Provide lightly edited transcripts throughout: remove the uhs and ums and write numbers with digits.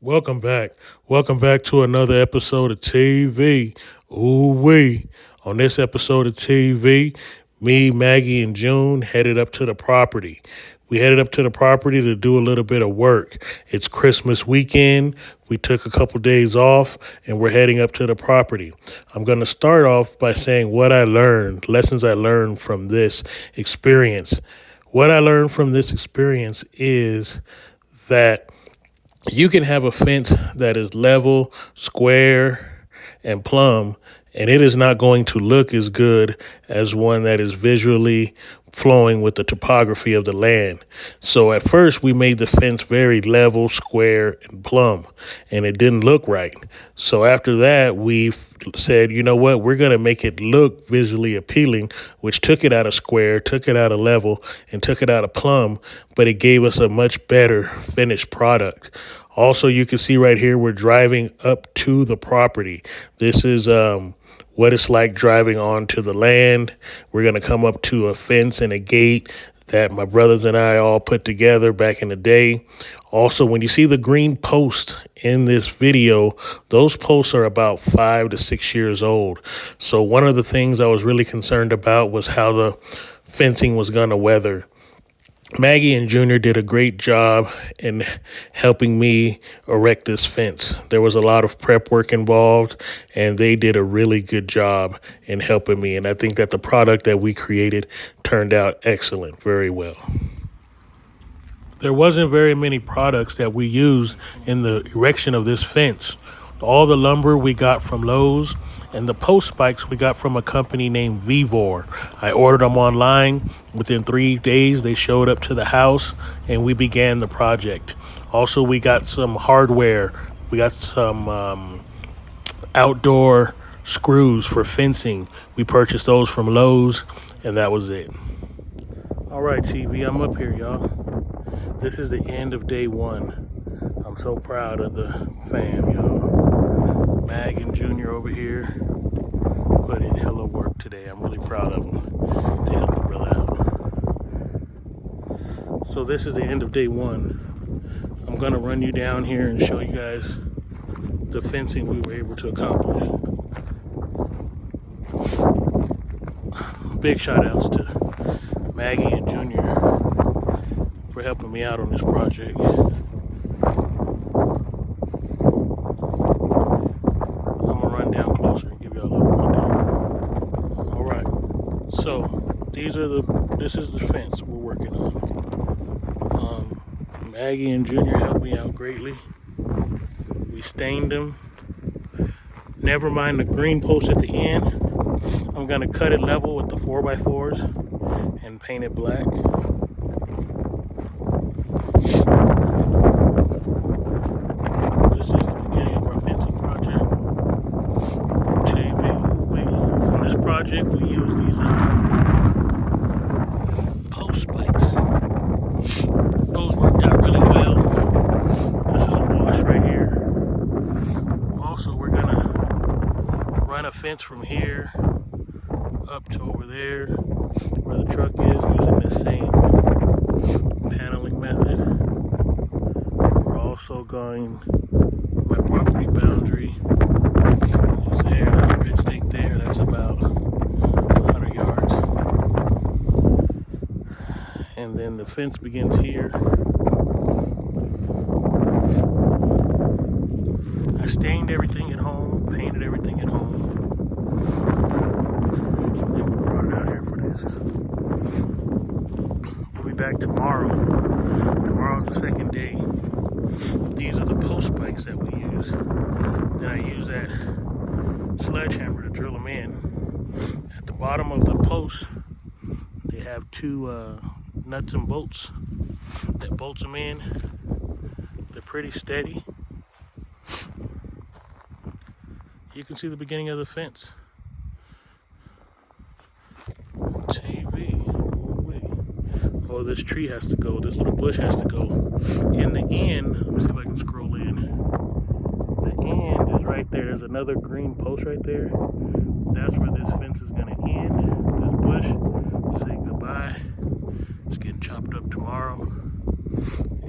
Welcome back. Welcome back to another episode of TV. Ooh wee. On this episode of TV, me, Maggie, and June headed up to the property. We headed up to the property to do a little bit of work. It's Christmas weekend. We took a couple days off and we're heading up to the property. I'm going to start off by saying what I learned, lessons I learned from this experience. What I learned from this experience is that you can have a fence that is level, square, and plumb, and it is not going to look as good as one that is visually flowing with the topography of the land. So at first we made the fence very level, square, and plumb, and it didn't look right. So after that, we said, you know what, we're going to make it look visually appealing, which took it out of square, took it out of level, and took it out of plumb, but it gave us a much better finished product. Also, you can see right here, we're driving up to the property. This is what it's like driving onto the land. We're going to come up to a fence and a gate that my brothers and I all put together back in the day. Also, when you see the green post in this video, those posts are about 5 to 6 years old. So one of the things I was really concerned about was how the fencing was going to weather. Maggie and Jr. did a great job in helping me erect this fence. There was a lot of prep work involved, and they did a really good job in helping me. And I think that the product that we created turned out excellent, very well. There wasn't very many products that we used in the erection of this fence. All the lumber we got from Lowe's, and the post spikes we got from a company named Vivor. I ordered them online. Within 3 days, they showed up to the house, and we began the project. Also, we got some hardware. We got some outdoor screws for fencing. We purchased those from Lowe's, and that was it. All right, TV, I'm up here, y'all. This is the end of day one. I'm so proud of the fam, y'all. Mag and Jr. over here put in hella work today. I'm really proud of them. They helped the brother out. So this is the end of day one. I'm gonna run you down here and show you guys the fencing we were able to accomplish. Big shout outs to Maggie and Jr. for helping me out on this project. This is the fence we're working on. Maggie and Jr. helped me out greatly. We stained them. Never mind the green post at the end. I'm gonna cut it level with the 4x4s and paint it black. This is the beginning of our fencing project. On this project, we use these post spikes. Those worked out really well. This is a wash right here. Also, we're gonna run a fence from here up to over there where the truck is, using the same paneling method. We're also going, my property boundary is there, that red stake there, that's about 100 yards. And then the fence begins here. I stained everything at home, painted everything at home. And we brought it out here for this. We'll be back tomorrow. Tomorrow's the second day. These are the post spikes that we use. Then I use that sledgehammer to drill them in. At the bottom of the post, they have two nuts and bolts that bolts them in. They're pretty steady. You can see the beginning of the fence. TV. Oh, this tree has to go. This little bush has to go. In the end, let me see if I can scroll in. The end is right there. There's another green post right there. That's where this fence is going to end. This bush. Say goodbye. It's getting chopped up tomorrow.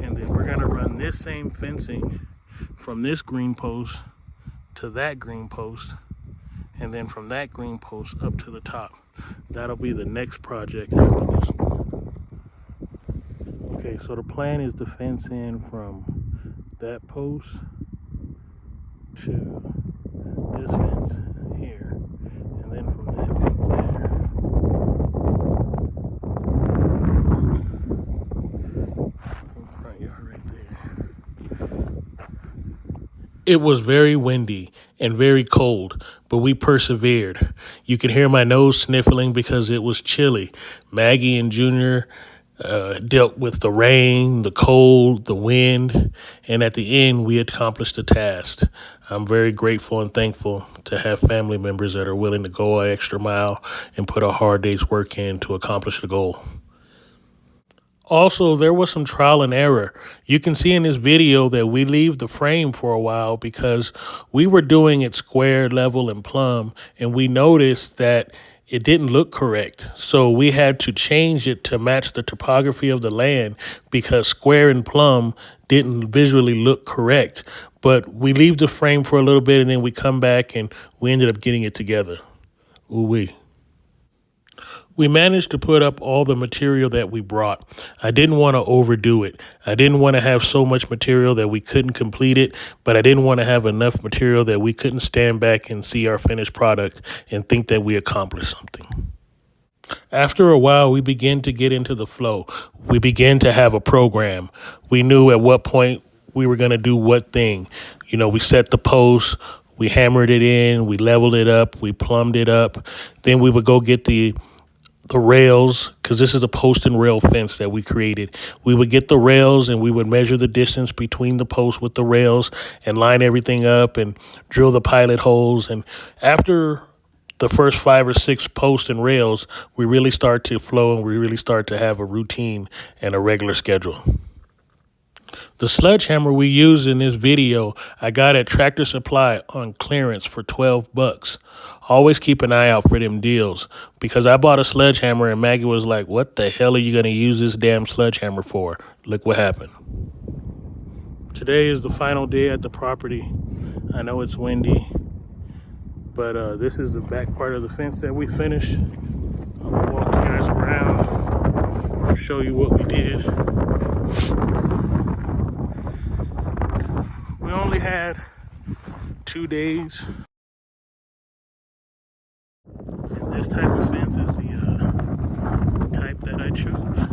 And then we're going to run this same fencing from this green post to that green post, and then from that green post up to the top. That'll be the next project after this one. Okay, so the plan is to fence in from that post to this fence here, and then from that fence there. Front yard right there. It was very windy and very cold, but we persevered. You could hear my nose sniffling because it was chilly. Maggie and Jr. Dealt with the rain, the cold, the wind, and at the end, we accomplished the task. I'm very grateful and thankful to have family members that are willing to go an extra mile and put a hard day's work in to accomplish the goal. Also, there was some trial and error. You can see in this video that we leave the frame for a while because we were doing it square, level, and plumb, and we noticed that it didn't look correct. So we had to change it to match the topography of the land because square and plumb didn't visually look correct. But we leave the frame for a little bit and then we come back and we ended up getting it together. Ooh-wee. We managed to put up all the material that we brought. I didn't want to overdo it. I didn't want to have so much material that we couldn't complete it, but I didn't want to have enough material that we couldn't stand back and see our finished product and think that we accomplished something. After a while, we began to get into the flow. We began to have a program. We knew at what point we were going to do what thing. You know, we set the post, we hammered it in, we leveled it up, we plumbed it up. Then we would go get the rails, because this is a post and rail fence that we created. We would get the rails and we would measure the distance between the posts with the rails and line everything up and drill the pilot holes. And after the first 5 or 6 posts and rails, we really start to flow and we really start to have a routine and a regular schedule. The sledgehammer we used in this video, I got at Tractor Supply on clearance for $12. Always keep an eye out for them deals because I bought a sledgehammer and Maggie was like, "What the hell are you going to use this damn sledgehammer for?" Look what happened. Today is the final day at the property. I know it's windy, but this is the back part of the fence that we finished. I'm going to walk you guys around, show you what we did. We only had 2 days. And this type of fence is the type that I chose.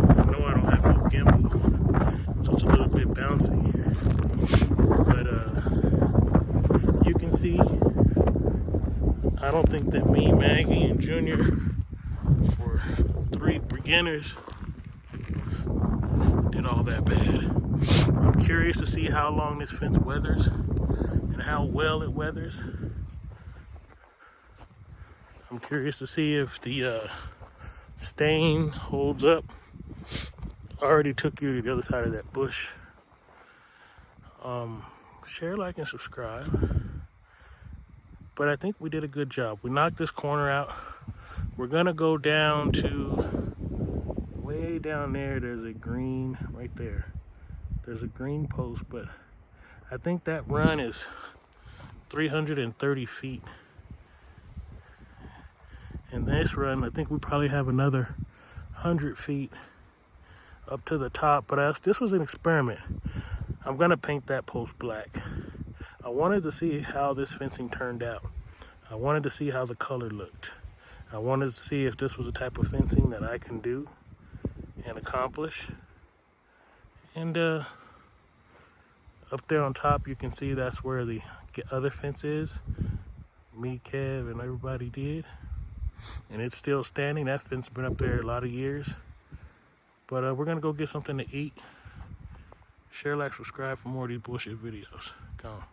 I know I don't have no gimbal, so it's a little bit bouncy. But you can see, I don't think that me, Maggie, and Jr. for 3 beginners did all that bad. I'm curious to see how long this fence weathers and how well it weathers. I'm curious to see if the stain holds up. I already took you to the other side of that bush. Share, like, and subscribe. But I think we did a good job. We knocked this corner out. We're gonna go down to way down there. There's a green right there. There's a green post, but I think that run is 330 feet. And this run, I think we probably have another 100 feet up to the top. But this was an experiment. I'm gonna paint that post black. I wanted to see how this fencing turned out. I wanted to see how the color looked. I wanted to see if this was the type of fencing that I can do and accomplish. And up there on top, you can see that's where the other fence is. Me, Kev, and everybody did. And it's still standing. That fence has been up there a lot of years. But we're gonna go get something to eat. Share, like, subscribe for more of these bullshit videos. Come on.